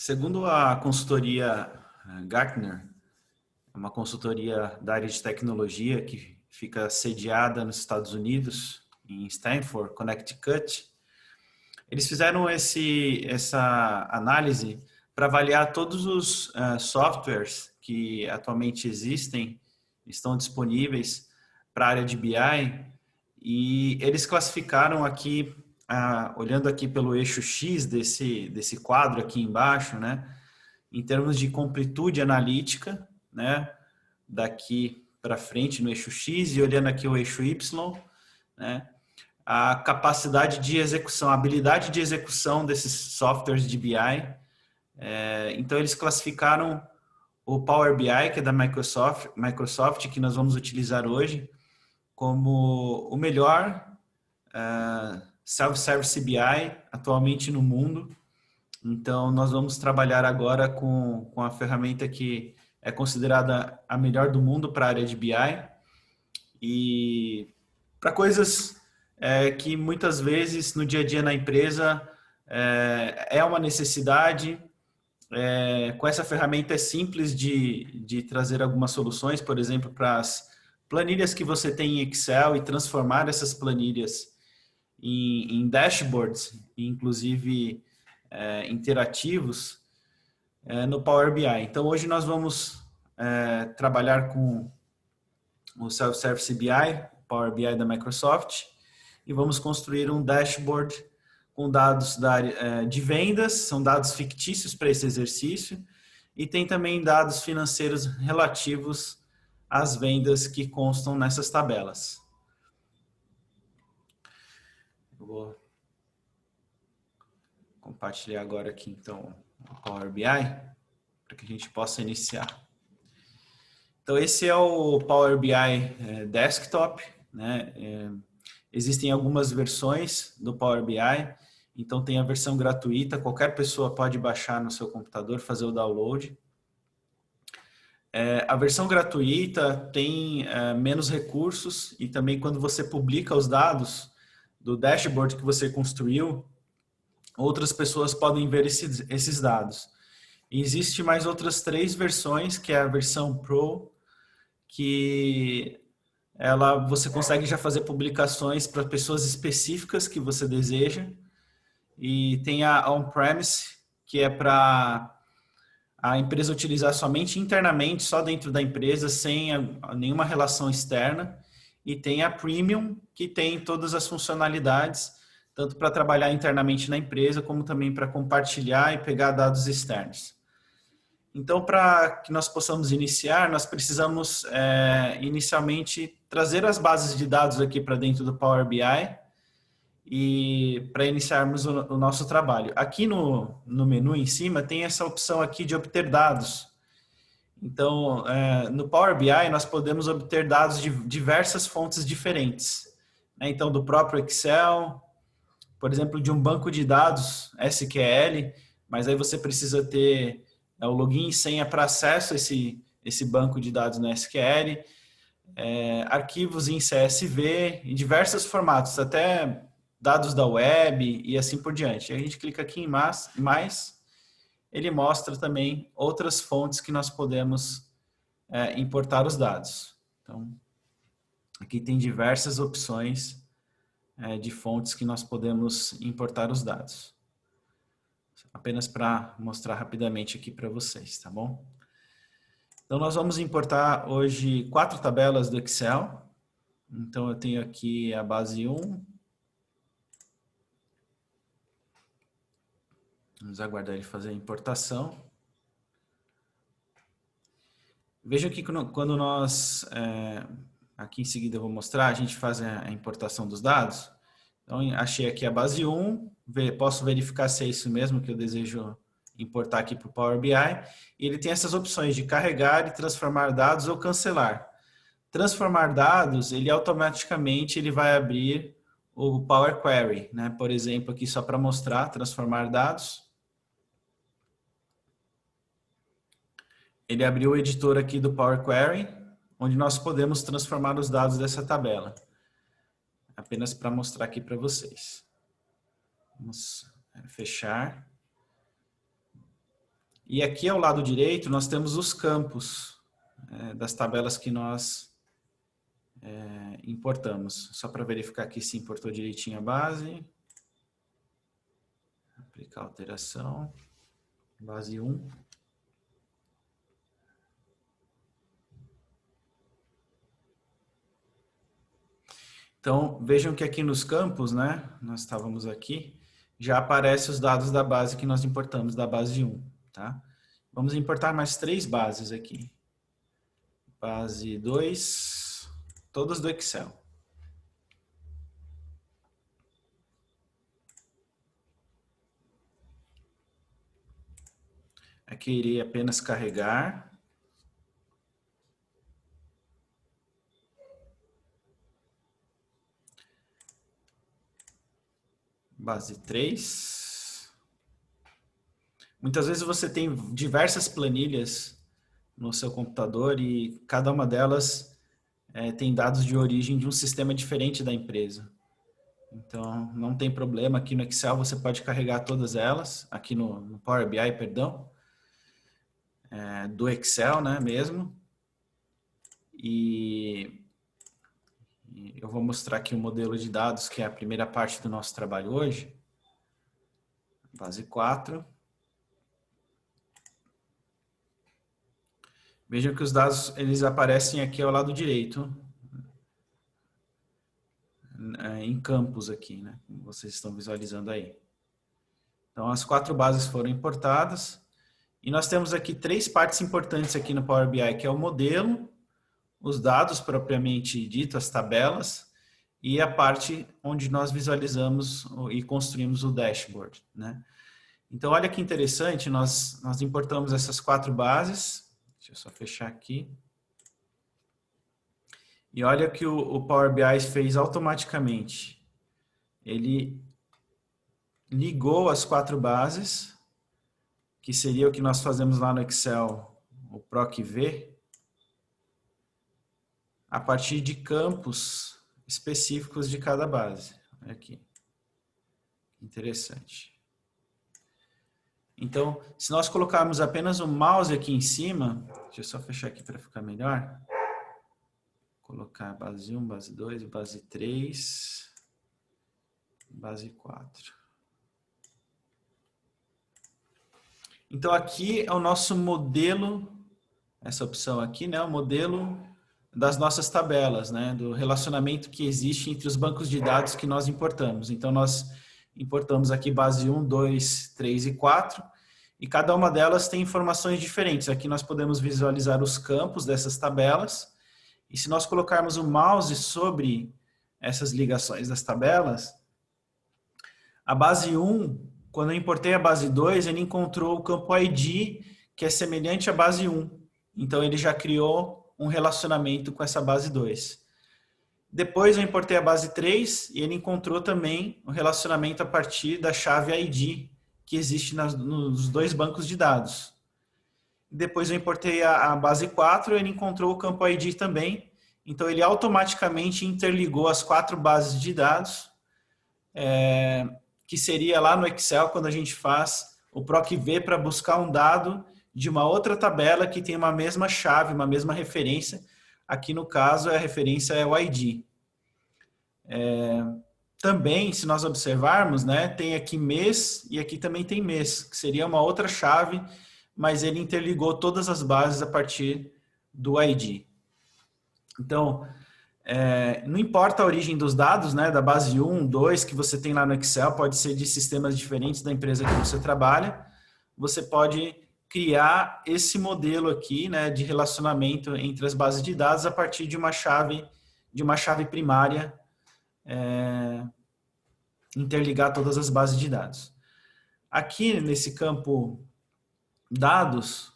Segundo a consultoria Gartner, uma consultoria da área de tecnologia que fica sediada nos Estados Unidos, em Stanford, Connecticut, eles fizeram essa análise para avaliar todos os softwares que atualmente existem, estão disponíveis para a área de BI, e eles classificaram aqui, olhando aqui pelo eixo X desse quadro aqui embaixo, né, em termos de completude analítica, né, daqui para frente no eixo X e olhando aqui o eixo Y, né, a capacidade de execução, a habilidade de execução desses softwares de BI. Então, eles classificaram o Power BI, que é da Microsoft, que nós vamos utilizar hoje, como o melhor self-service BI atualmente no mundo. Então, nós vamos trabalhar agora com a ferramenta que é considerada a melhor do mundo para a área de BI e para coisas que muitas vezes no dia a dia na empresa é uma necessidade. Com essa ferramenta é simples de trazer algumas soluções, por exemplo, para as planilhas que você tem em Excel e transformar essas planilhas em dashboards, inclusive interativos, no Power BI. Então, hoje nós vamos trabalhar com o Self-Service BI, Power BI da Microsoft, e vamos construir um dashboard com dados da área de vendas, são dados fictícios para esse exercício, e tem também dados financeiros relativos às vendas que constam nessas tabelas. Eu vou compartilhar agora aqui, então, o Power BI, para que a gente possa iniciar. Então, esse é o Power BI Desktop, né? Existem algumas versões do Power BI, então tem a versão gratuita, qualquer pessoa pode baixar no seu computador, fazer o download. A versão gratuita tem menos recursos e também quando você publica os dados do dashboard que você construiu, outras pessoas podem ver esses dados. E existe mais outras 3 versões, que é a versão Pro, que você consegue já fazer publicações para pessoas específicas que você deseja. E tem a On-Premise, que é para a empresa utilizar somente internamente, só dentro da empresa, sem nenhuma relação externa. E tem a Premium, que tem todas as funcionalidades, tanto para trabalhar internamente na empresa, como também para compartilhar e pegar dados externos. Então, para que nós possamos iniciar, nós precisamos inicialmente trazer as bases de dados aqui para dentro do Power BI e para iniciarmos o nosso trabalho. Aqui no menu em cima tem essa opção aqui de obter dados. Então, no Power BI nós podemos obter dados de diversas fontes diferentes. Então, do próprio Excel, por exemplo, de um banco de dados SQL, mas aí você precisa ter o login e senha para acesso a esse banco de dados no SQL, arquivos em CSV, em diversos formatos, até dados da web e assim por diante. A gente clica aqui em mais, ele mostra também outras fontes que nós podemos importar os dados. Então, aqui tem diversas opções de fontes que nós podemos importar os dados. Apenas para mostrar rapidamente aqui para vocês, tá bom? Então, nós vamos importar hoje 4 tabelas do Excel. Então, eu tenho aqui a base 1. Vamos aguardar ele fazer a importação. Vejam que quando nós, aqui em seguida eu vou mostrar, a gente faz a importação dos dados. Então, achei aqui a base 1, posso verificar se é isso mesmo que eu desejo importar aqui para o Power BI. E ele tem essas opções de carregar e transformar dados ou cancelar. Transformar dados, ele automaticamente vai abrir o Power Query, né? Por exemplo, aqui só para mostrar, transformar dados. Ele abriu o editor aqui do Power Query, onde nós podemos transformar os dados dessa tabela. Apenas para mostrar aqui para vocês. Vamos fechar. E aqui ao lado direito nós temos os campos das tabelas que nós importamos. Só para verificar aqui se importou direitinho a base. Aplicar alteração. Base 1. Então, vejam que aqui nos campos, né, nós estávamos aqui, já aparecem os dados da base que nós importamos, da base 1, tá? Vamos importar mais 3 bases aqui. Base 2, todas do Excel. Aqui irei apenas carregar. Base 3. Muitas vezes você tem diversas planilhas no seu computador e cada uma delas tem dados de origem de um sistema diferente da empresa. Então, não tem problema. Aqui no Excel você pode carregar todas elas. Aqui no Power BI, perdão. Do Excel, né, mesmo. E eu vou mostrar aqui o modelo de dados, que é a primeira parte do nosso trabalho hoje. Base 4. Vejam que os dados eles aparecem aqui ao lado direito, em campos aqui, né? Como vocês estão visualizando aí. Então, as 4 bases foram importadas. E nós temos aqui 3 partes importantes aqui no Power BI, que é o modelo, os dados propriamente dito, as tabelas, e a parte onde nós visualizamos e construímos o dashboard, né? Então, olha que interessante, nós importamos essas 4 bases. Deixa eu só fechar aqui. E olha que o Power BI fez automaticamente. Ele ligou as 4 bases, que seria o que nós fazemos lá no Excel, o PROC-V, a partir de campos específicos de cada base. Olha aqui. Interessante. Então, se nós colocarmos apenas o mouse aqui em cima, deixa eu só fechar aqui para ficar melhor. Colocar base 1, base 2, base 3, base 4. Então, aqui é o nosso modelo, essa opção aqui, né? O modelo das nossas tabelas, né? Do relacionamento que existe entre os bancos de dados que nós importamos. Então, nós importamos aqui base 1, 2, 3 e 4, e cada uma delas tem informações diferentes. Aqui nós podemos visualizar os campos dessas tabelas, e se nós colocarmos o mouse sobre essas ligações das tabelas, a base 1, quando eu importei a base 2, ele encontrou o campo ID, que é semelhante à base 1. Então, ele já criou um relacionamento com essa base 2. Depois eu importei a base 3 e ele encontrou também o relacionamento a partir da chave ID, que existe nos 2 bancos de dados. Depois eu importei a base 4 e ele encontrou o campo ID também. Então, ele automaticamente interligou as 4 bases de dados, que seria lá no Excel, quando a gente faz o PROC-V para buscar um dado de uma outra tabela que tem uma mesma chave, uma mesma referência. Aqui, no caso, a referência é o ID. Também, se nós observarmos, né, tem aqui mês e aqui também tem mês, que seria uma outra chave, mas ele interligou todas as bases a partir do ID. Então, não importa a origem dos dados, né, da base 1, 2, que você tem lá no Excel, pode ser de sistemas diferentes da empresa que você trabalha, você pode criar esse modelo aqui, né, de relacionamento entre as bases de dados a partir de uma chave primária, interligar todas as bases de dados. Aqui nesse campo dados,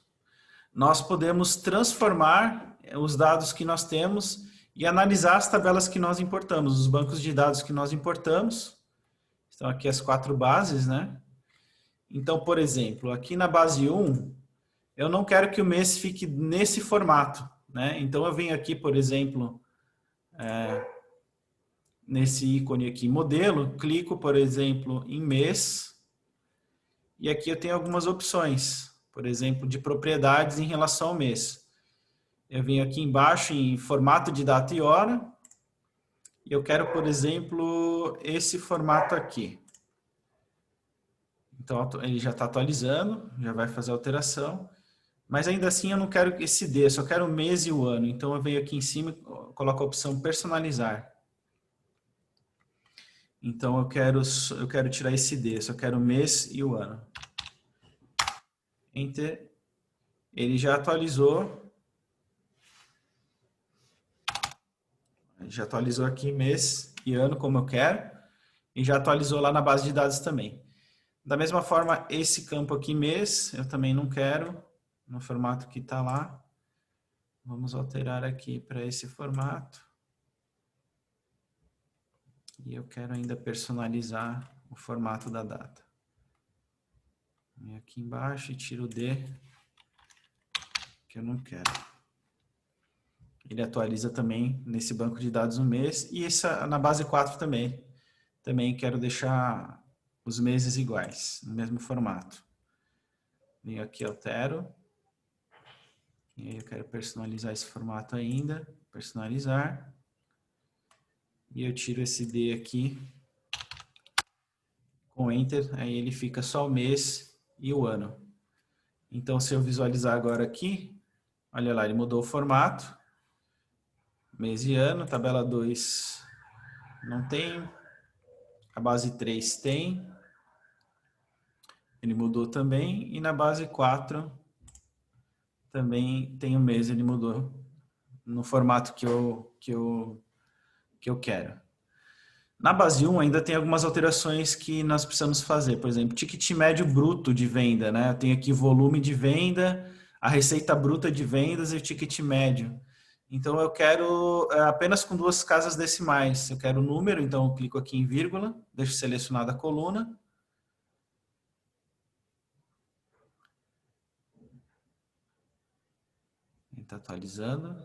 nós podemos transformar os dados que nós temos e analisar as tabelas que nós importamos, os bancos de dados que nós importamos. Então, aqui as 4 bases, né? Então, por exemplo, aqui na base 1, eu não quero que o mês fique nesse formato, né? Então, eu venho aqui, por exemplo, nesse ícone aqui, modelo, clico, por exemplo, em mês, e aqui eu tenho algumas opções. por exemplo, de propriedades em relação ao mês. Eu venho aqui embaixo em formato de data e hora, e eu quero, por exemplo, esse formato aqui. Então, ele já está atualizando, já vai fazer a alteração, mas ainda assim eu não quero esse D, eu só quero o mês e o ano. Então, eu venho aqui em cima e coloco a opção personalizar. Então, eu quero tirar esse D, só quero o mês e o ano. Enter. Ele já atualizou. Já atualizou aqui mês e ano como eu quero. E já atualizou lá na base de dados também. Da mesma forma, esse campo aqui, mês, eu também não quero, no formato que está lá. Vamos alterar aqui para esse formato. E eu quero ainda personalizar o formato da data. Vem aqui embaixo e tiro o D, que eu não quero. Ele atualiza também nesse banco de dados o mês e essa na base 4 também. Também quero deixar os meses iguais, no mesmo formato. Venho aqui, altero. E aí eu quero personalizar esse formato ainda. Personalizar. E eu tiro esse D aqui. Com Enter, aí ele fica só o mês e o ano. Então, se eu visualizar agora aqui, olha lá, ele mudou o formato. Mês e ano, tabela 2 não tem. A base 3 tem. Ele mudou também. E na base 4 também tem o mês, ele mudou no formato que eu quero. Na base 1 ainda tem algumas alterações que nós precisamos fazer. Por exemplo, ticket médio bruto de venda, né? Eu tenho aqui volume de venda, a receita bruta de vendas e o ticket médio. Então eu quero apenas com duas casas decimais. Eu quero o número, então eu clico aqui em vírgula, deixo selecionada a coluna. Está atualizando.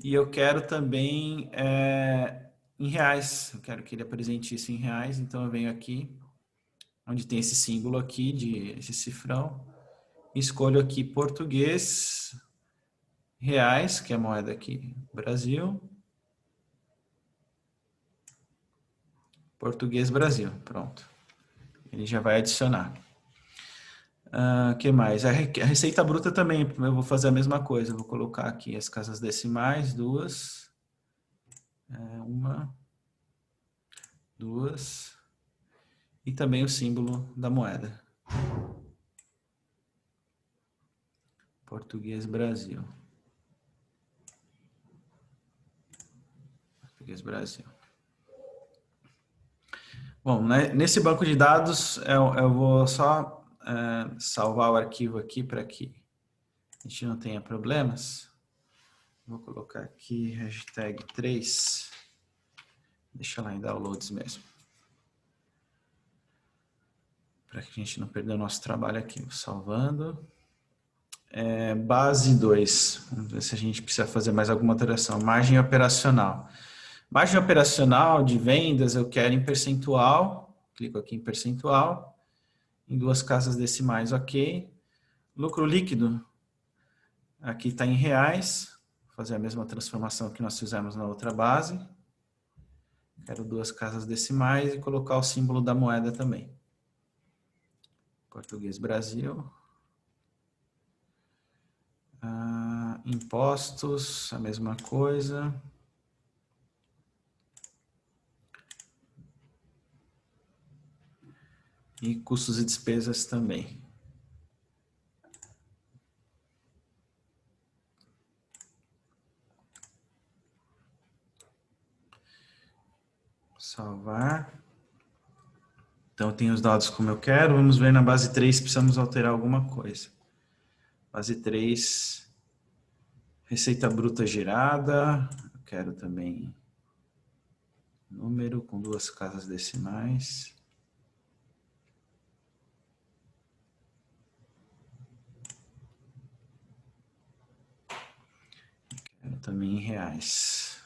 E eu quero também em reais. Eu quero que ele apresente isso em reais, então eu venho aqui, onde tem esse símbolo aqui, esse cifrão. Escolho aqui português, reais, que é a moeda aqui, Brasil. Português Brasil, pronto. Ele já vai adicionar. Que mais? A receita bruta também, eu vou fazer a mesma coisa. Eu vou colocar aqui as casas decimais, duas. Uma, duas. E também o símbolo da moeda. Português Brasil. Português Brasil. Bom, né, nesse banco de dados eu vou só salvar o arquivo aqui para que a gente não tenha problemas. Vou colocar aqui hashtag 3. Deixa lá em downloads mesmo. Para que a gente não perder o nosso trabalho aqui. Vou salvando. Base 2. Vamos ver se a gente precisa fazer mais alguma alteração. Margem operacional. Margem operacional de vendas eu quero em percentual. Clico aqui em percentual. Em duas casas decimais, ok. Lucro líquido. Aqui está em reais. Vou fazer a mesma transformação que nós fizemos na outra base. Quero duas casas decimais e colocar o símbolo da moeda também. Português Brasil. Impostos, a mesma coisa. E custos e despesas também. Salvar. Então, eu tenho os dados como eu quero. Vamos ver na base 3 se precisamos alterar alguma coisa. Base 3, receita bruta gerada. Eu quero também número com duas casas decimais. Quero também em reais.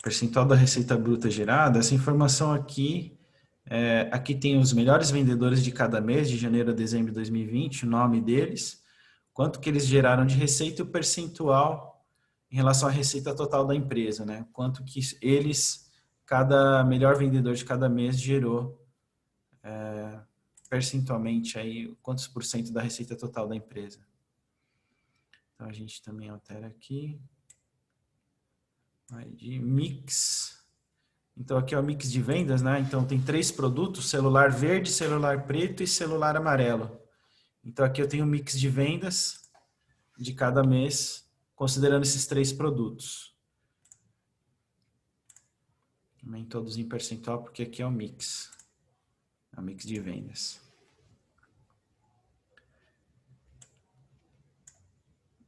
percentual da receita bruta gerada, essa informação aqui, aqui tem os melhores vendedores de cada mês, de janeiro a dezembro de 2020, o nome deles, quanto que eles geraram de receita e o percentual em relação à receita total da empresa, né? Quanto que eles, cada melhor vendedor de cada mês gerou percentualmente aí, quantos por cento da receita total da empresa. Então a gente também altera aqui. Vai de mix. Então aqui é o mix de vendas, né? Então tem 3 produtos, celular verde, celular preto e celular amarelo. Então aqui eu tenho um mix de vendas de cada mês, considerando esses 3 produtos. Também todos em percentual, porque aqui é o mix. É o mix de vendas.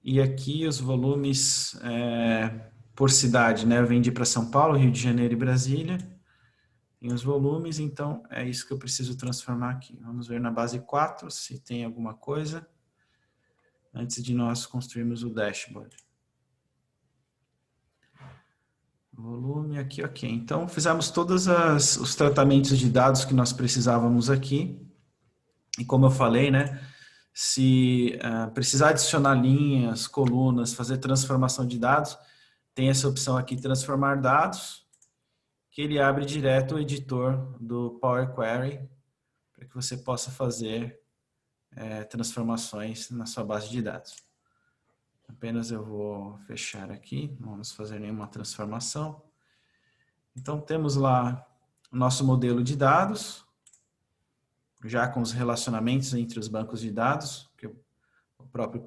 E aqui os volumes por cidade, né? Eu vendi para São Paulo, Rio de Janeiro e Brasília. Tem os volumes, então é isso que eu preciso transformar aqui. Vamos ver na base 4 se tem alguma coisa antes de nós construirmos o dashboard. Volume aqui, ok. Então fizemos todos os tratamentos de dados que nós precisávamos aqui. E como eu falei, né? Se precisar adicionar linhas, colunas, fazer transformação de dados, tem essa opção aqui, transformar dados, que ele abre direto o editor do Power Query, para que você possa fazer transformações na sua base de dados. Apenas eu vou fechar aqui, não vamos fazer nenhuma transformação. Então temos lá o nosso modelo de dados, já com os relacionamentos entre os bancos de dados, que o próprio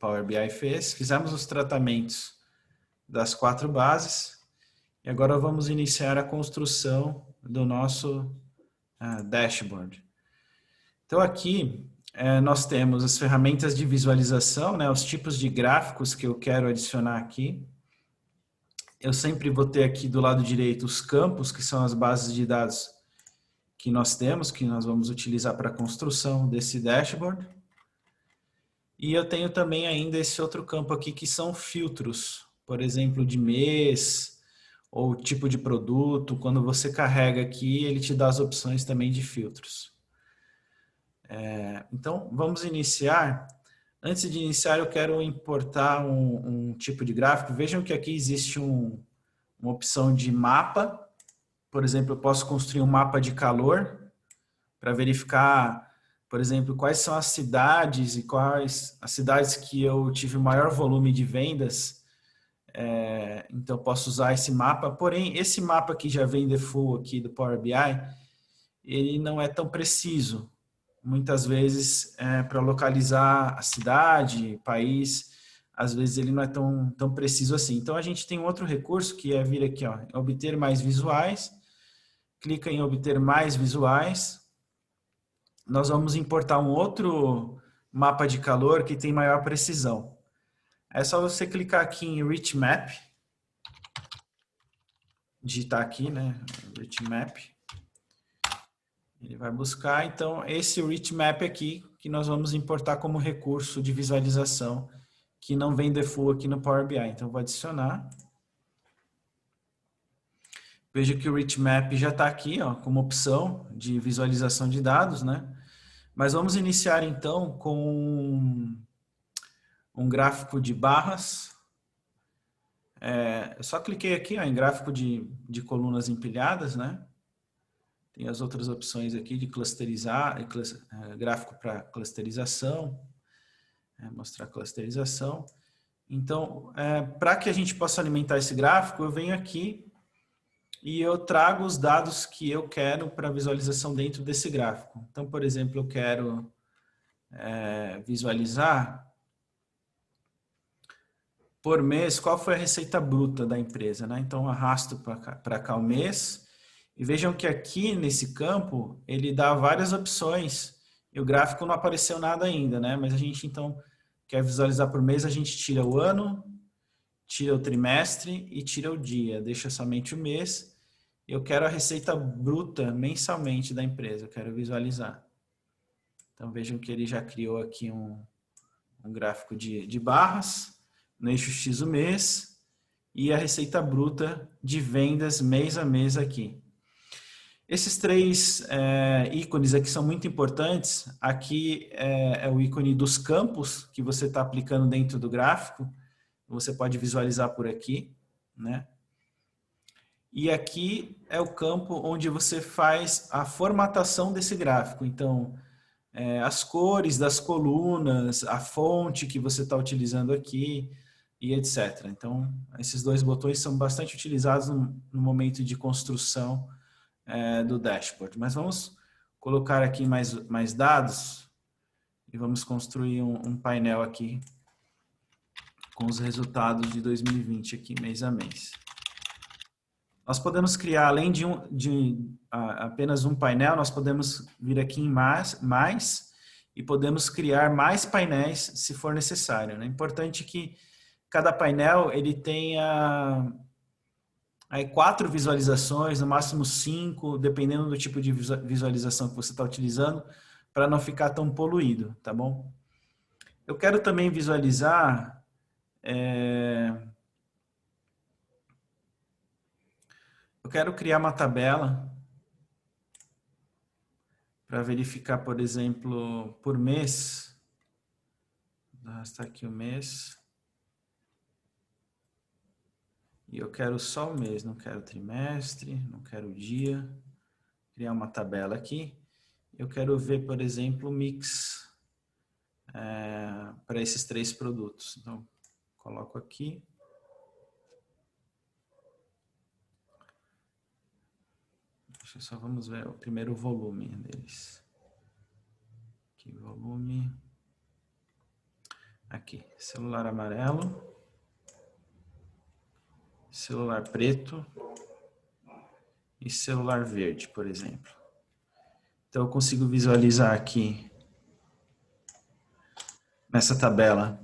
Power BI fez. Fizemos os tratamentos das 4 bases e agora vamos iniciar a construção do nosso dashboard. Então aqui nós temos as ferramentas de visualização, né, os tipos de gráficos que eu quero adicionar aqui. Eu sempre vou ter aqui do lado direito os campos, que são as bases de dados que nós temos, que nós vamos utilizar para a construção desse dashboard. E eu tenho também ainda esse outro campo aqui, que são filtros, por exemplo, de mês ou tipo de produto. Quando você carrega aqui, ele te dá as opções também de filtros. Então, vamos iniciar. Antes de iniciar, eu quero importar um tipo de gráfico. Vejam que aqui existe uma opção de mapa. Por exemplo, eu posso construir um mapa de calor para verificar, por exemplo, quais são as cidades e quais as cidades que eu tive maior volume de vendas. Então, eu posso usar esse mapa. Porém, esse mapa que já vem default aqui do Power BI, ele não é tão preciso. Muitas vezes, para localizar a cidade, país, às vezes ele não é tão preciso assim. Então, a gente tem um outro recurso que é vir aqui, ó, obter mais visuais. Clica em obter mais visuais. Nós vamos importar um outro mapa de calor que tem maior precisão. É só você clicar aqui em Rich Map. Digitar aqui, né? Rich Map. Ele vai buscar, então, esse Rich Map aqui, que nós vamos importar como recurso de visualização, que não vem default aqui no Power BI. Então, vou adicionar. Veja que o Rich Map já está aqui, ó, como opção de visualização de dados, né? Mas vamos iniciar, então, com um gráfico de barras. Eu só cliquei aqui, ó, em gráfico de colunas empilhadas, né? Tem as outras opções aqui de clusterizar, gráfico para clusterização, mostrar clusterização. Então, para que a gente possa alimentar esse gráfico, eu venho aqui e eu trago os dados que eu quero para visualização dentro desse gráfico. Então, por exemplo, eu quero visualizar por mês qual foi a receita bruta da empresa, né? Então, eu arrasto para cá o mês. E vejam que aqui nesse campo, ele dá várias opções. E o gráfico não apareceu nada ainda, né? Mas a gente, então, quer visualizar por mês, a gente tira o ano, tira o trimestre e tira o dia. Deixa somente o mês. Eu quero a receita bruta mensalmente da empresa, eu quero visualizar. Então, vejam que ele já criou aqui um gráfico de barras, no eixo X o mês, e a receita bruta de vendas mês a mês aqui. Esses três ícones aqui são muito importantes. Aqui é o ícone dos campos que você está aplicando dentro do gráfico. Você pode visualizar por aqui, né? E aqui é o campo onde você faz a formatação desse gráfico. Então, as cores das colunas, a fonte que você está utilizando aqui e etc. Então, esses dois botões são bastante utilizados no momento de construção do dashboard. Mas vamos colocar aqui mais dados e vamos construir um painel aqui com os resultados de 2020 aqui, mês a mês. Nós podemos criar, além de apenas um painel, nós podemos vir aqui em mais e podemos criar mais painéis se for necessário. É importante que cada painel ele tenha aí 4 visualizações, no máximo 5, dependendo do tipo de visualização que você está utilizando, para não ficar tão poluído, tá bom? Eu quero também visualizar eu quero criar uma tabela para verificar, por exemplo, por mês. Está aqui o mês. E eu quero só o mês, não quero trimestre, não quero dia. Criar uma tabela aqui. Eu quero ver, por exemplo, o mix para esses 3 produtos. Então, coloco aqui. Só vamos ver o primeiro volume deles. Aqui, volume. Aqui, celular amarelo. Celular preto. E celular verde, por exemplo. Então, eu consigo visualizar aqui, nessa tabela,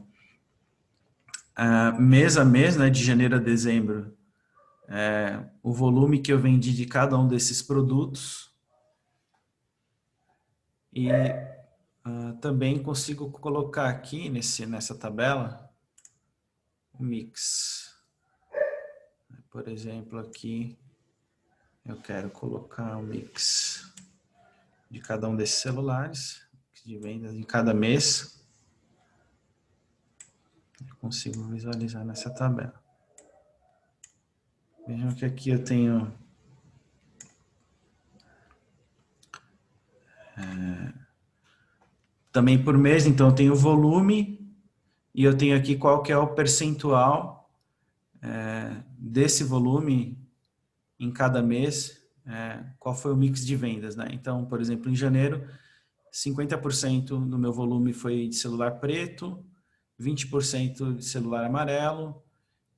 mês a mês, né, de janeiro a dezembro, o volume que eu vendi de cada um desses produtos. E também consigo colocar aqui nessa tabela o mix. Por exemplo, aqui eu quero colocar o mix de cada um desses celulares, de vendas em cada mês. Eu consigo visualizar nessa tabela. Vejam que aqui eu tenho também por mês, então eu tenho o volume e eu tenho aqui qual que é o percentual desse volume em cada mês, qual foi o mix de vendas, né? Então, por exemplo, em janeiro, 50% do meu volume foi de celular preto, 20% de celular amarelo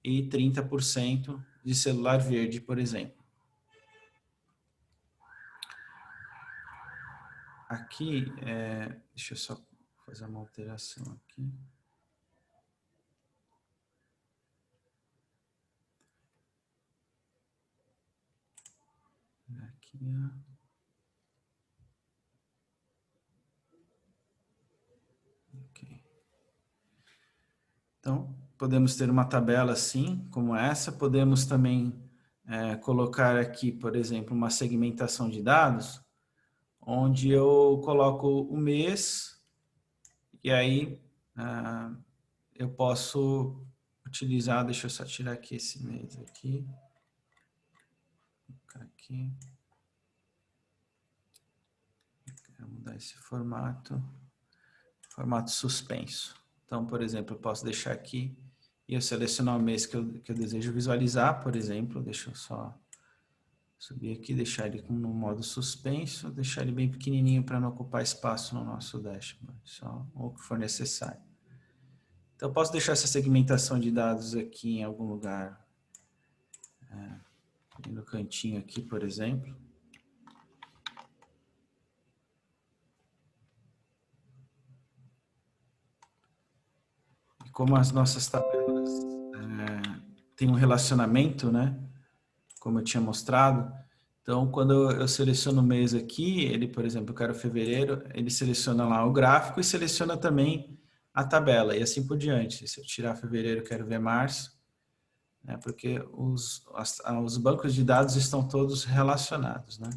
e 30% de celular verde, por exemplo. Aqui, deixa eu só fazer uma alteração aqui. Aqui, ok. Então, podemos ter uma tabela assim, como essa. Podemos também colocar aqui, por exemplo, uma segmentação de dados, onde eu coloco o mês e aí eu posso utilizar, deixa eu só tirar aqui esse mês aqui. Vou colocar aqui. Quero mudar esse formato suspenso. Então, por exemplo, eu posso deixar aqui e eu selecionar o mês que eu desejo visualizar, por exemplo. Deixa eu só subir aqui, deixar ele no modo suspenso, deixar ele bem pequenininho para não ocupar espaço no nosso dashboard, só o que for necessário. Então, eu posso deixar essa segmentação de dados aqui em algum lugar, no cantinho aqui, por exemplo. E como as nossas tabelas têm um relacionamento, né? Como eu tinha mostrado. Então, quando eu seleciono o mês aqui, ele, por exemplo, eu quero fevereiro, ele seleciona lá o gráfico e seleciona também a tabela, e assim por diante. Se eu tirar fevereiro, eu quero ver março, né? Porque os bancos de dados estão todos relacionados, né?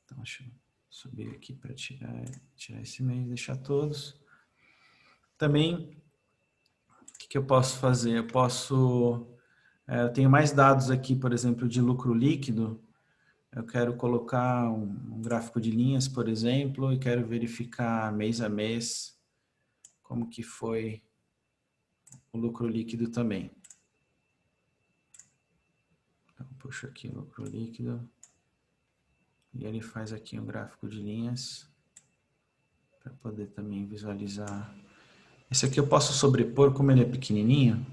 Então, deixa eu subir aqui para tirar esse mês, deixar todos. Também, o que eu posso fazer? Eu tenho mais dados aqui, por exemplo, de lucro líquido. Eu quero colocar um gráfico de linhas, por exemplo, e quero verificar mês a mês como que foi o lucro líquido também. Então, puxo aqui o lucro líquido e ele faz aqui um gráfico de linhas para poder também visualizar. Esse aqui eu posso sobrepor, como ele é pequenininho,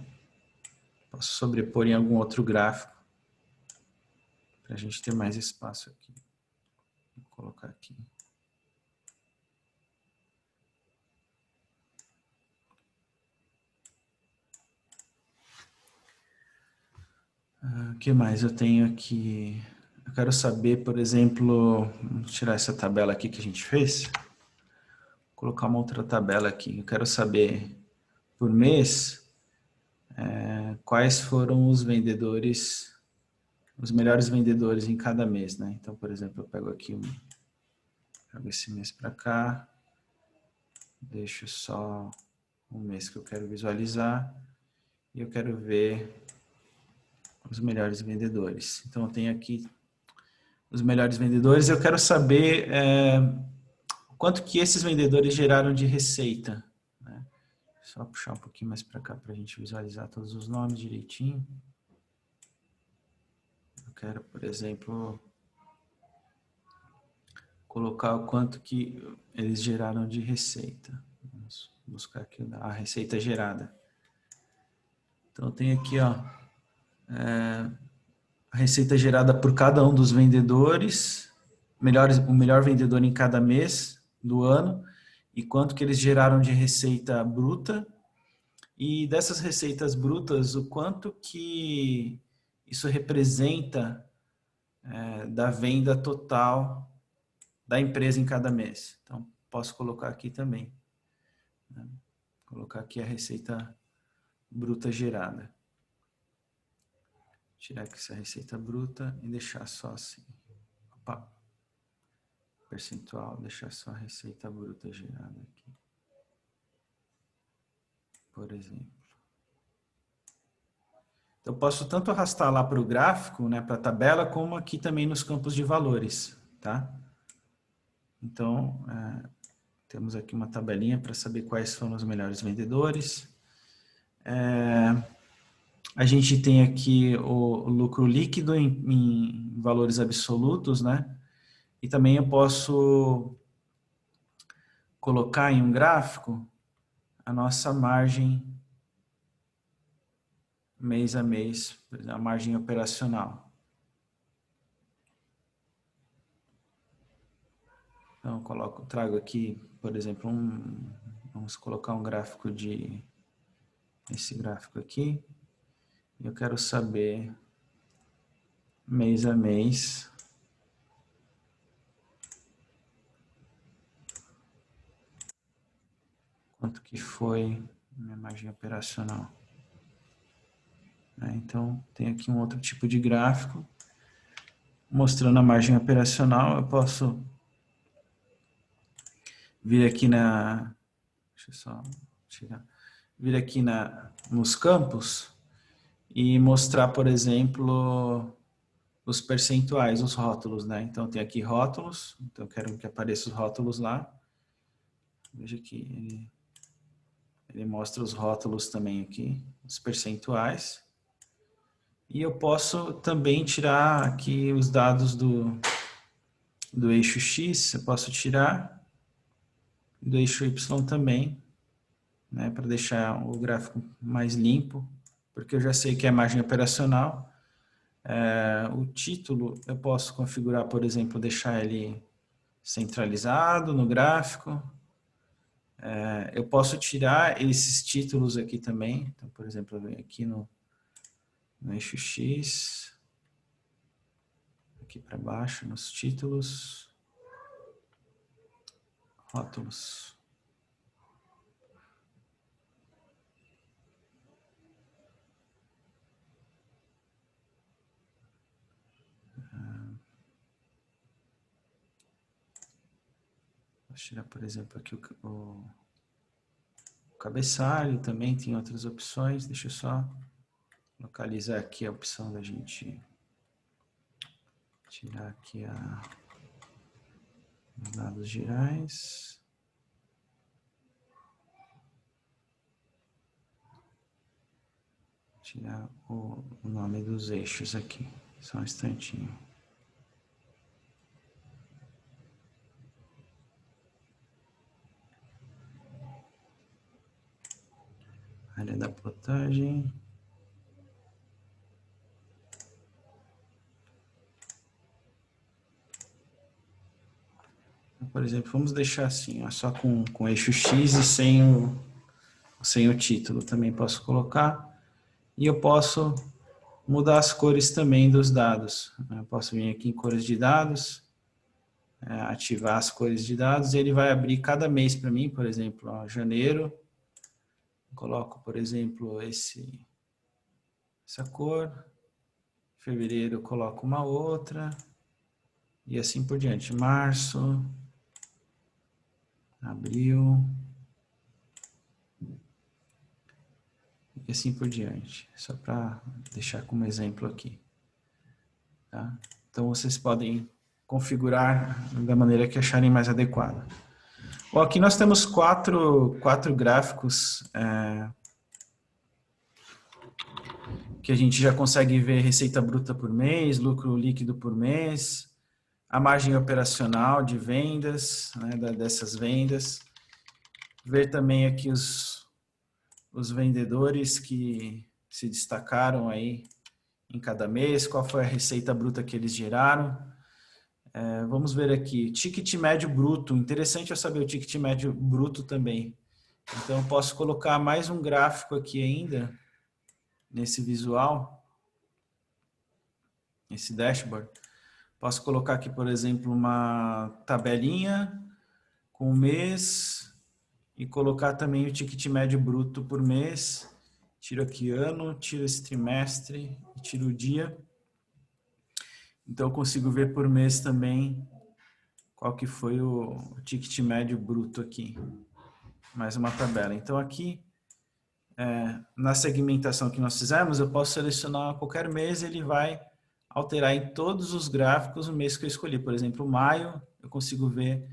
posso sobrepor em algum outro gráfico para a gente ter mais espaço aqui. Vou colocar aqui. O que mais eu tenho aqui? Eu quero saber, por exemplo, vamos tirar essa tabela aqui que a gente fez. Vou colocar uma outra tabela aqui. Eu quero saber, por mês, quais foram os vendedores, os melhores vendedores em cada mês, né? Então, por exemplo, eu pego aqui, pego esse mês para cá, deixo só um mês que eu quero visualizar e eu quero ver os melhores vendedores. Então, eu tenho aqui os melhores vendedores. Eu quero saber quanto que esses vendedores geraram de receita, né? Só puxar um pouquinho mais para cá para a gente visualizar todos os nomes direitinho. Eu quero, por exemplo, colocar o quanto que eles geraram de receita. Vamos buscar aqui a receita gerada. Então, tem aqui, ó, a receita gerada por cada um dos vendedores, o melhor vendedor em cada mês do ano, e quanto que eles geraram de receita bruta. E dessas receitas brutas, o quanto que isso representa da venda total da empresa em cada mês. Então, posso colocar aqui também, né? Colocar aqui a receita bruta gerada. Tirar aqui essa receita bruta e deixar só assim. Opa. Percentual, deixar só a receita bruta gerada aqui. Por exemplo. Eu posso tanto arrastar lá para o gráfico, né, para a tabela, como aqui também nos campos de valores, tá? Então, temos aqui uma tabelinha para saber quais foram os melhores vendedores. A gente tem aqui o lucro líquido em valores absolutos, né? E também eu posso colocar em um gráfico a nossa margem mês a mês, a margem operacional. Então, trago aqui, por exemplo, vamos colocar um gráfico esse gráfico aqui. Eu quero saber mês a mês quanto que foi minha margem operacional. Então, tem aqui um outro tipo de gráfico mostrando a margem operacional. Eu posso vir aqui deixa eu só tirar, vir aqui nos campos e mostrar, por exemplo, os percentuais, os rótulos, né? Então, tem aqui rótulos, então eu quero que apareça os rótulos lá. Veja aqui, ele mostra os rótulos também aqui, os percentuais. E eu posso também tirar aqui os dados do eixo X, eu posso tirar do eixo Y também, né, para deixar o gráfico mais limpo, porque eu já sei que é a margem operacional. O título eu posso configurar, por exemplo, deixar ele centralizado no gráfico. Eu posso tirar esses títulos aqui também. Então, por exemplo, eu venho aqui no eixo X, aqui para baixo, nos títulos, rótulos. Posso tirar, por exemplo, aqui o cabeçalho, também tem outras opções. Deixa eu só localizar aqui a opção da gente tirar aqui os dados gerais. Tirar o nome dos eixos aqui. Só um instantinho. Área da plotagem. Por exemplo, vamos deixar assim, ó, só com eixo X e sem o título. Também posso colocar. E eu posso mudar as cores também dos dados. Eu posso vir aqui em cores de dados, ativar as cores de dados, e ele vai abrir cada mês para mim, por exemplo, ó, janeiro. Coloco, por exemplo, essa cor. Fevereiro eu coloco uma outra. E assim por diante. Março, abril, e assim por diante. Só para deixar como exemplo aqui. Tá? Então vocês podem configurar da maneira que acharem mais adequada. Bom, aqui nós temos quatro gráficos que a gente já consegue ver receita bruta por mês, lucro líquido por mês, a margem operacional de vendas, né, dessas vendas. Ver também aqui os vendedores que se destacaram aí em cada mês, qual foi a receita bruta que eles geraram. Vamos ver aqui, ticket médio bruto. Interessante eu saber o ticket médio bruto também. Então, eu posso colocar mais um gráfico aqui ainda, nesse visual, esse dashboard. Posso colocar aqui, por exemplo, uma tabelinha com o mês e colocar também o ticket médio bruto por mês. Tiro aqui ano, tiro esse trimestre e tiro o dia. Então, eu consigo ver por mês também qual que foi o ticket médio bruto aqui. Mais uma tabela. Então, aqui, na segmentação que nós fizemos, eu posso selecionar qualquer mês, ele vai alterar em todos os gráficos o mês que eu escolhi. Por exemplo, maio, eu consigo ver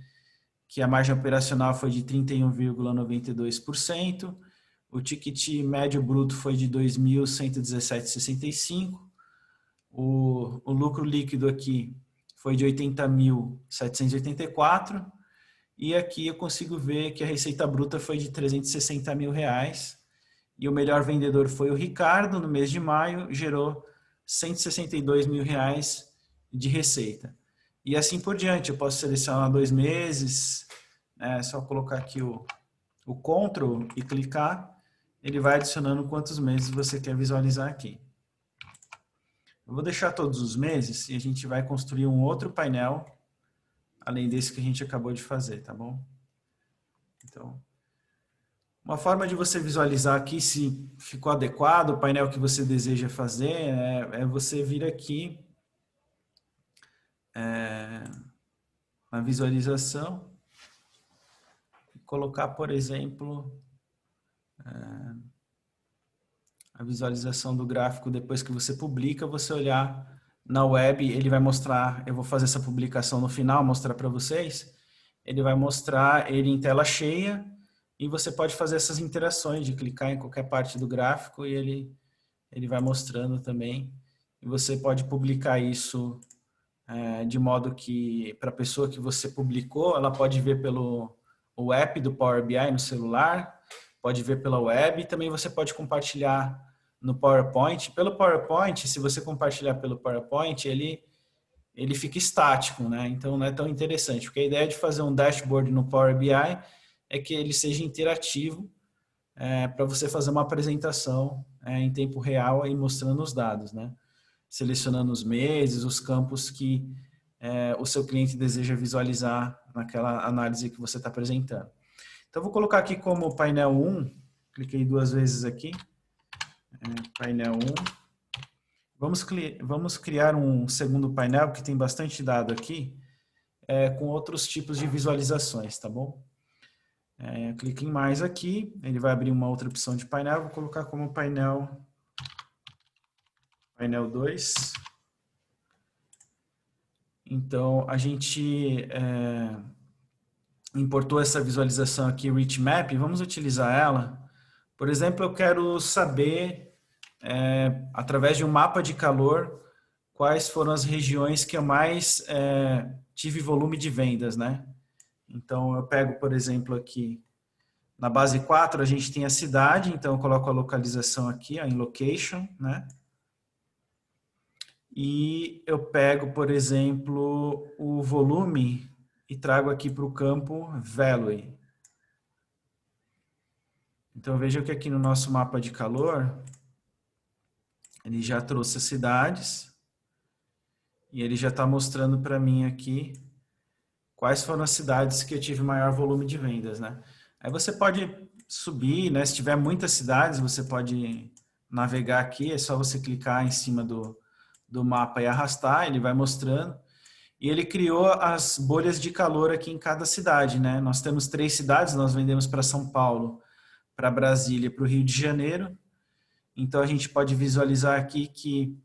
que a margem operacional foi de 31,92%, o ticket médio bruto foi de 2.117,65, o lucro líquido aqui foi de 80.784, e aqui eu consigo ver que a receita bruta foi de 360 mil reais, e o melhor vendedor foi o Ricardo, no mês de maio, gerou 162 mil reais de receita. E assim por diante, eu posso selecionar 2 meses, é só colocar aqui o Ctrl e clicar, ele vai adicionando quantos meses você quer visualizar aqui. Eu vou deixar todos os meses e a gente vai construir um outro painel, além desse que a gente acabou de fazer, tá bom? Então, uma forma de você visualizar aqui se ficou adequado o painel que você deseja fazer é você vir aqui na visualização e colocar, por exemplo, a visualização do gráfico depois que você publica, você olhar na web, ele vai mostrar, eu vou fazer essa publicação no final, mostrar para vocês, ele vai mostrar ele em tela cheia e você pode fazer essas interações de clicar em qualquer parte do gráfico e ele vai mostrando também. E você pode publicar isso de modo que, para a pessoa que você publicou, ela pode ver pelo o app do Power BI no celular, pode ver pela web, e também você pode compartilhar no PowerPoint. Pelo PowerPoint, se você compartilhar pelo PowerPoint, ele fica estático, né? Então não é tão interessante, porque a ideia de fazer um dashboard no Power BI é que ele seja interativo, para você fazer uma apresentação em tempo real e mostrando os dados, né? Selecionando os meses, os campos que o seu cliente deseja visualizar naquela análise que você está apresentando. Então, vou colocar aqui como painel 1, cliquei 2 vezes aqui, painel 1. Vamos criar um segundo painel que tem bastante dado aqui. com outros tipos de visualizações, tá bom? Clique em mais aqui, ele vai abrir uma outra opção de painel, vou colocar como painel 2. Então, a gente importou essa visualização aqui, Rich Map, vamos utilizar ela. Por exemplo, eu quero saber, através de um mapa de calor, quais foram as regiões que eu mais tive volume de vendas, né? Então, eu pego, por exemplo, aqui, na base 4, a gente tem a cidade, então eu coloco a localização aqui, em location, né? E eu pego, por exemplo, o volume e trago aqui para o campo Value. Então, veja que aqui no nosso mapa de calor, ele já trouxe as cidades e ele já está mostrando para mim aqui quais foram as cidades que eu tive maior volume de vendas, né? Aí você pode subir, né? Se tiver muitas cidades, você pode navegar aqui, é só você clicar em cima do mapa e arrastar, ele vai mostrando. E ele criou as bolhas de calor aqui em cada cidade, né? Nós temos 3 cidades, nós vendemos para São Paulo, para Brasília e para o Rio de Janeiro. Então, a gente pode visualizar aqui que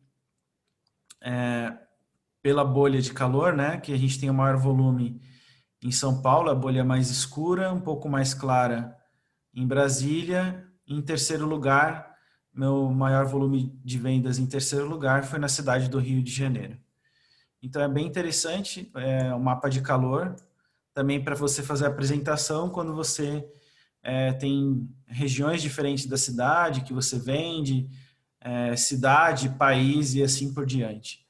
pela bolha de calor, né, que a gente tem o maior volume em São Paulo, a bolha mais escura, um pouco mais clara em Brasília. Em terceiro lugar, meu maior volume de vendas em terceiro lugar foi na cidade do Rio de Janeiro. Então é bem interessante o mapa de calor, também para você fazer a apresentação quando você tem regiões diferentes da cidade que você vende, cidade, país e assim por diante.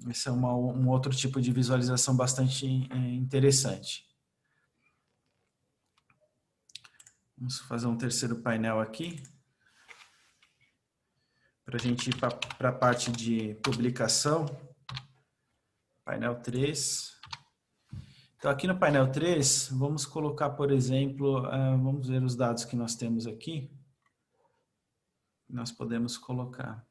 Esse é um outro tipo de visualização bastante interessante. Vamos fazer um terceiro painel aqui, para a gente ir para a parte de publicação. Painel 3. Então, aqui no painel 3, vamos colocar, por exemplo, vamos ver os dados que nós temos aqui. Nós podemos colocar,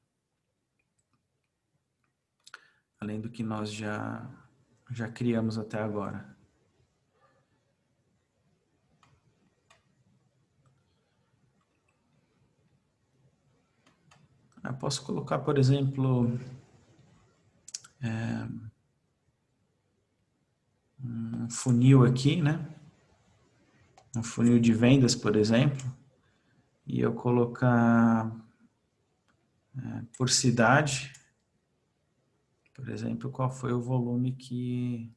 além do que nós já criamos até agora. Eu posso colocar, por exemplo, um funil aqui, né? Um funil de vendas, por exemplo, e eu colocar por cidade, por exemplo, qual foi o volume que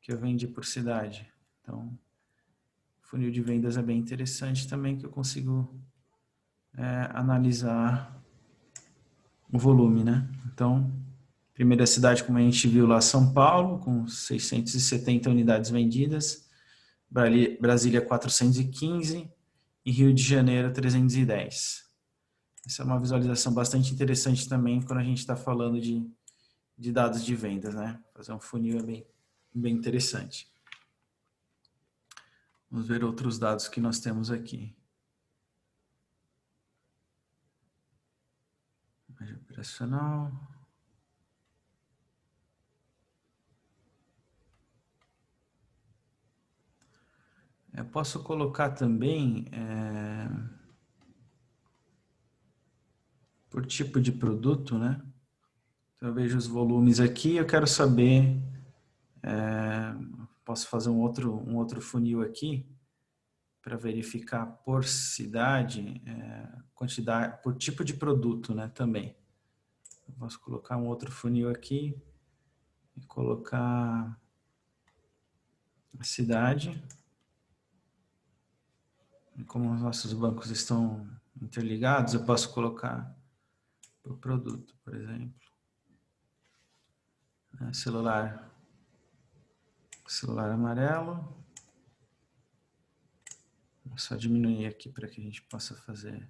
eu vendi por cidade. Então, funil de vendas é bem interessante também, que eu consigo analisar o volume, né? Então, primeira cidade, como a gente viu lá, São Paulo, com 670 unidades vendidas, Brasília 415 e Rio de Janeiro 310. Essa é uma visualização bastante interessante também quando a gente está falando de dados de vendas, né? Fazer um funil é bem interessante. Vamos ver outros dados que nós temos aqui. Margem operacional. Eu posso colocar também por tipo de produto, né? Então eu vejo os volumes aqui, eu quero saber, posso fazer um outro funil aqui para verificar por cidade, quantidade, por tipo de produto, né, também. Eu posso colocar um outro funil aqui e colocar a cidade. E como os nossos bancos estão interligados, eu posso colocar o produto, por exemplo. Celular amarelo. Vou só diminuir aqui para que a gente possa fazer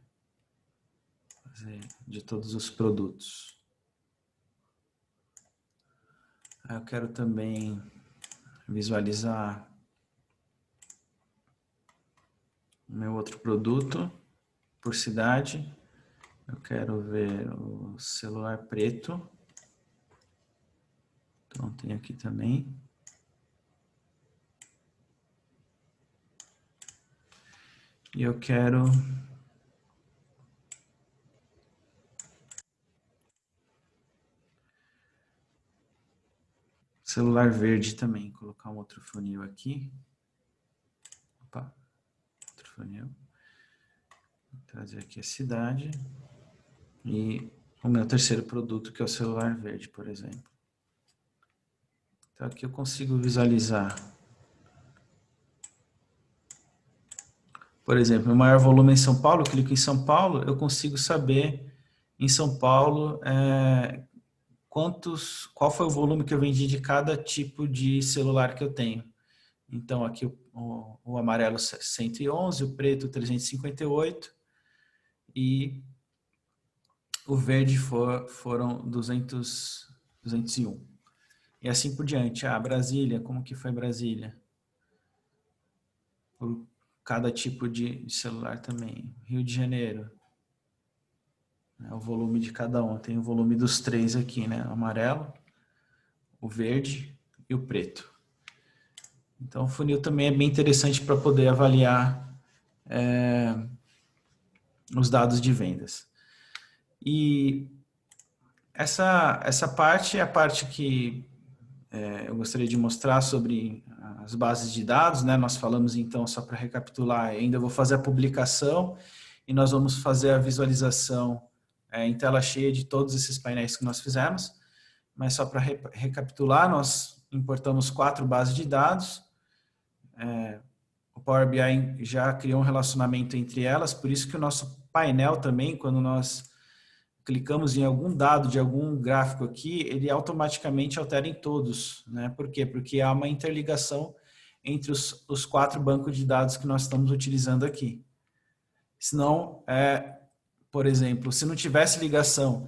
de todos os produtos. Eu quero também visualizar o meu outro produto por cidade. Eu quero ver o celular preto. Então tem aqui também. E eu quero celular verde também. Vou colocar um outro funil aqui. Opa, outro funil. Vou trazer aqui a cidade. E o meu terceiro produto, que é o celular verde, por exemplo. Então aqui eu consigo visualizar, por exemplo, o maior volume em São Paulo, eu clico em São Paulo, eu consigo saber em São Paulo qual foi o volume que eu vendi de cada tipo de celular que eu tenho. Então aqui o amarelo 111, o preto 358 e o verde foram 201. E assim por diante. Brasília, como que foi Brasília? Por cada tipo de celular também. Rio de Janeiro, né, o volume de cada um. Tem o volume dos três aqui, né? O amarelo, o verde e o preto. Então o funil também é bem interessante para poder avaliar os dados de vendas. E essa parte é a parte que eu gostaria de mostrar sobre as bases de dados, né? Nós falamos então, só para recapitular, ainda vou fazer a publicação e nós vamos fazer a visualização em tela cheia de todos esses painéis que nós fizemos, mas só para recapitular, nós importamos 4 bases de dados, o Power BI já criou um relacionamento entre elas, por isso que o nosso painel também, quando nós clicamos em algum dado de algum gráfico aqui, ele automaticamente altera em todos, né? Por quê? Porque há uma interligação entre os 4 bancos de dados que nós estamos utilizando aqui. Senão, por exemplo, se não tivesse ligação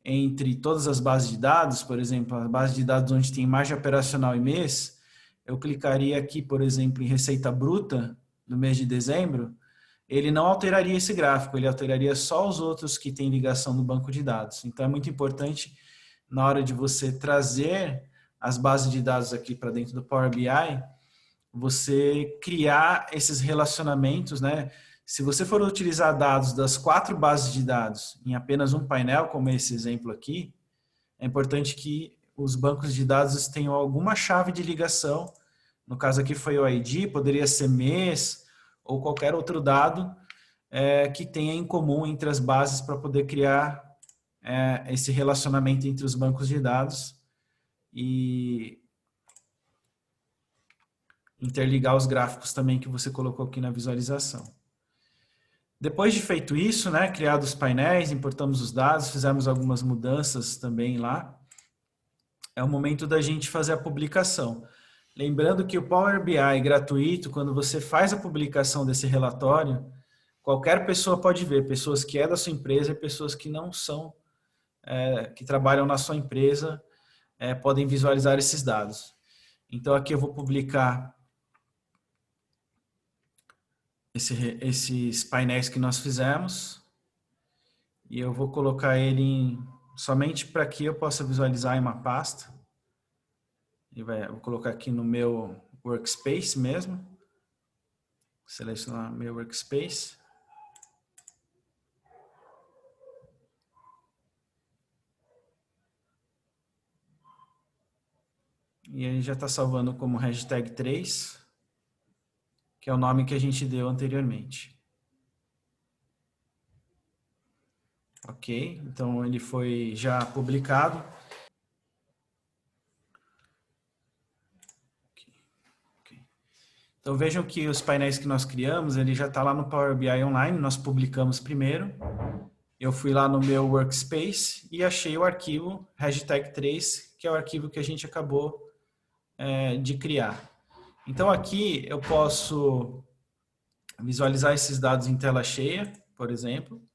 entre todas as bases de dados, por exemplo, a base de dados onde tem margem operacional e mês, eu clicaria aqui, por exemplo, em receita bruta do mês de dezembro, ele não alteraria esse gráfico, ele alteraria só os outros que têm ligação no banco de dados. Então, é muito importante, na hora de você trazer as bases de dados aqui para dentro do Power BI, você criar esses relacionamentos, né? Se você for utilizar dados das 4 bases de dados em apenas um painel, como esse exemplo aqui, é importante que os bancos de dados tenham alguma chave de ligação. No caso aqui foi o ID, poderia ser mês ou qualquer outro dado que tenha em comum entre as bases para poder criar esse relacionamento entre os bancos de dados e interligar os gráficos também que você colocou aqui na visualização. Depois de feito isso, né, criados os painéis, importamos os dados, fizemos algumas mudanças também lá, é o momento da gente fazer a publicação. Lembrando que o Power BI gratuito, quando você faz a publicação desse relatório, qualquer pessoa pode ver, pessoas que é da sua empresa e pessoas que não são, que trabalham na sua empresa, podem visualizar esses dados. Então aqui eu vou publicar esses painéis que nós fizemos e eu vou colocar ele somente para que eu possa visualizar em uma pasta. Eu vou colocar aqui no meu workspace mesmo. Selecionar meu workspace. E ele já está salvando como hashtag 3, que é o nome que a gente deu anteriormente. Ok, então ele foi já publicado. Então vejam que os painéis que nós criamos, ele já está lá no Power BI Online, nós publicamos primeiro. Eu fui lá no meu workspace e achei o arquivo hashtag 3, que é o arquivo que a gente acabou de criar. Então aqui eu posso visualizar esses dados em tela cheia, por exemplo,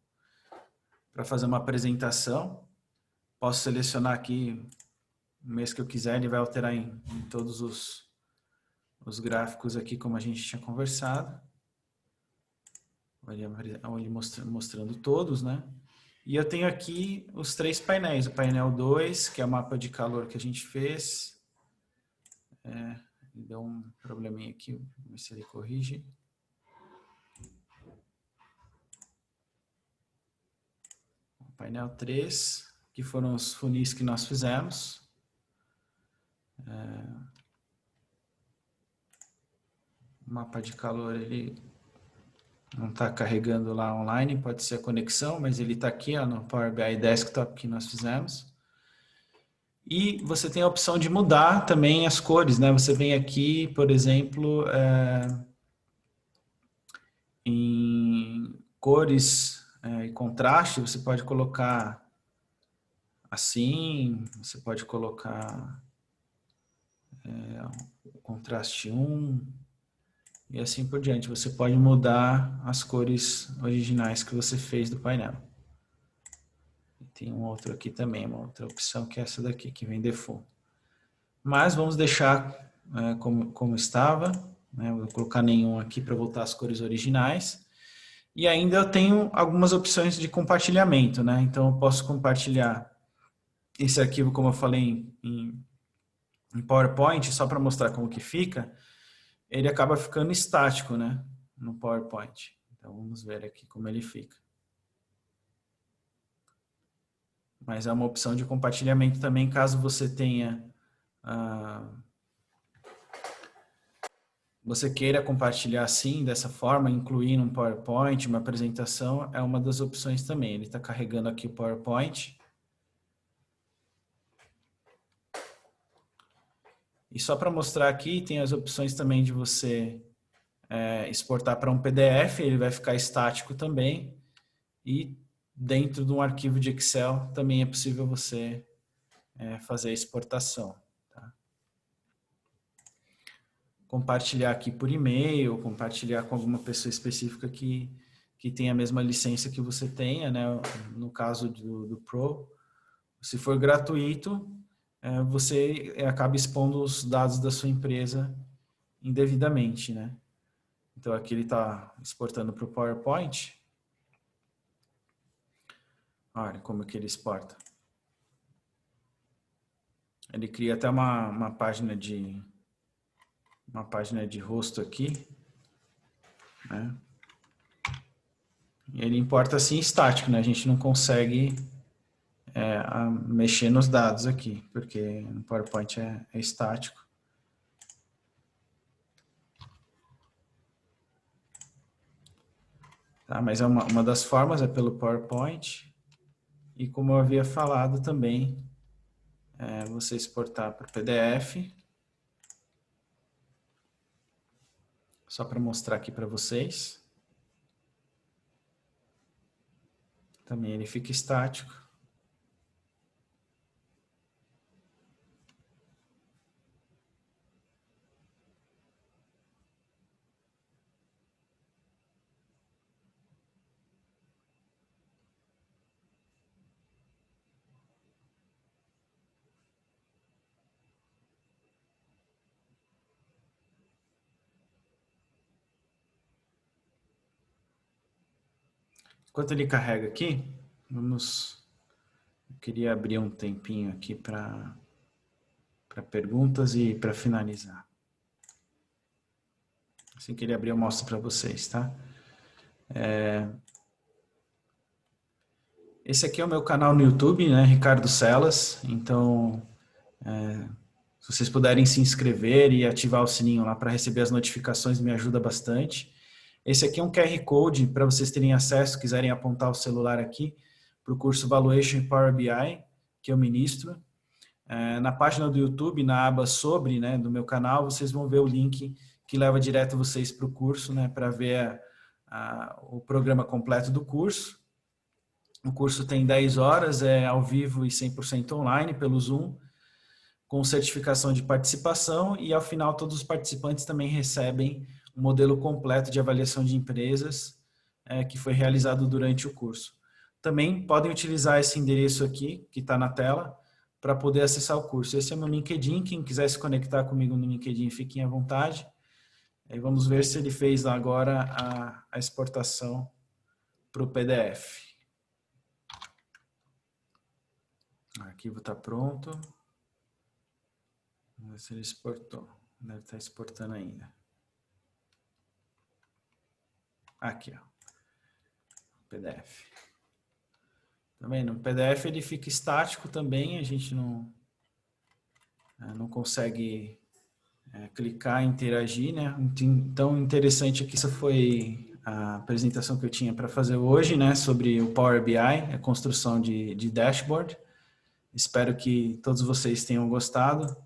para fazer uma apresentação. Posso selecionar aqui o mês que eu quiser, ele vai alterar em todos os gráficos aqui, como a gente tinha conversado. Olha, mostrando todos, né? E eu tenho aqui os 3 painéis. O painel 2, que é o mapa de calor que a gente fez. Deu um probleminha aqui, vamos ver se ele corrige. O painel 3, que foram os funis que nós fizemos. O mapa de calor, ele não está carregando lá online, pode ser a conexão, mas ele está aqui ó, no Power BI Desktop que nós fizemos. E você tem a opção de mudar também as cores, né? Você vem aqui, por exemplo, em cores e contraste, você pode colocar assim, você pode colocar contraste 1 e assim por diante. Você pode mudar as cores originais que você fez do painel. Tem um outro aqui também, uma outra opção que é essa daqui, que vem default. Mas vamos deixar como estava, né? Vou colocar nenhum aqui para voltar às cores originais. E ainda eu tenho algumas opções de compartilhamento, né? Então eu posso compartilhar esse arquivo, como eu falei, em PowerPoint, só para mostrar como que fica. Ele acaba ficando estático, né? No PowerPoint. Então vamos ver aqui como ele fica. Mas é uma opção de compartilhamento também, caso você tenha... você queira compartilhar assim, dessa forma, incluir um PowerPoint, uma apresentação, é uma das opções também. Ele está carregando aqui o PowerPoint. E só para mostrar aqui, tem as opções também de você exportar para um PDF, ele vai ficar estático também. E dentro de um arquivo de Excel também é possível você fazer a exportação. Tá? Compartilhar aqui por e-mail, compartilhar com alguma pessoa específica que tem a mesma licença que você tenha, né? No caso do Pro, se for gratuito, você acaba expondo os dados da sua empresa indevidamente, né? Então aqui ele está exportando para o PowerPoint. Olha como que ele exporta. Ele cria até uma página de rosto aqui, né? E ele importa assim estático, né? A gente não consegue mexer nos dados aqui, porque no PowerPoint é estático. Tá? Mas é uma das formas é pelo PowerPoint. E como eu havia falado também, você exportar para PDF. Só para mostrar aqui para vocês. Também ele fica estático. Enquanto ele carrega aqui, eu queria abrir um tempinho aqui para perguntas e para finalizar. Assim que ele abrir, eu mostro para vocês, tá? Esse aqui é o meu canal no YouTube, né? Ricardo Celas. Então, se vocês puderem se inscrever e ativar o sininho lá para receber as notificações, me ajuda bastante. Esse aqui é um QR Code para vocês terem acesso, quiserem apontar o celular aqui, para o curso Valuation Power BI, que eu ministro. Na página do YouTube, na aba sobre, né, do meu canal, vocês vão ver o link que leva direto vocês para o curso, né, para ver o programa completo do curso. O curso tem 10 horas, é ao vivo e 100% online pelo Zoom, com certificação de participação, e ao final todos os participantes também recebem um modelo completo de avaliação de empresas que foi realizado durante o curso. Também podem utilizar esse endereço aqui, que está na tela, para poder acessar o curso. Esse é o meu LinkedIn, quem quiser se conectar comigo no LinkedIn, fiquem à vontade. Aí vamos ver se ele fez agora a exportação para o PDF. O arquivo está pronto. Vamos ver se ele exportou. Deve estar exportando ainda. Aqui, ó. PDF. Tá vendo? O PDF ele fica estático também, a gente não consegue clicar e interagir, né? Então, interessante aqui, essa foi a apresentação que eu tinha para fazer hoje, né? Sobre o Power BI, a construção de dashboard. Espero que todos vocês tenham gostado.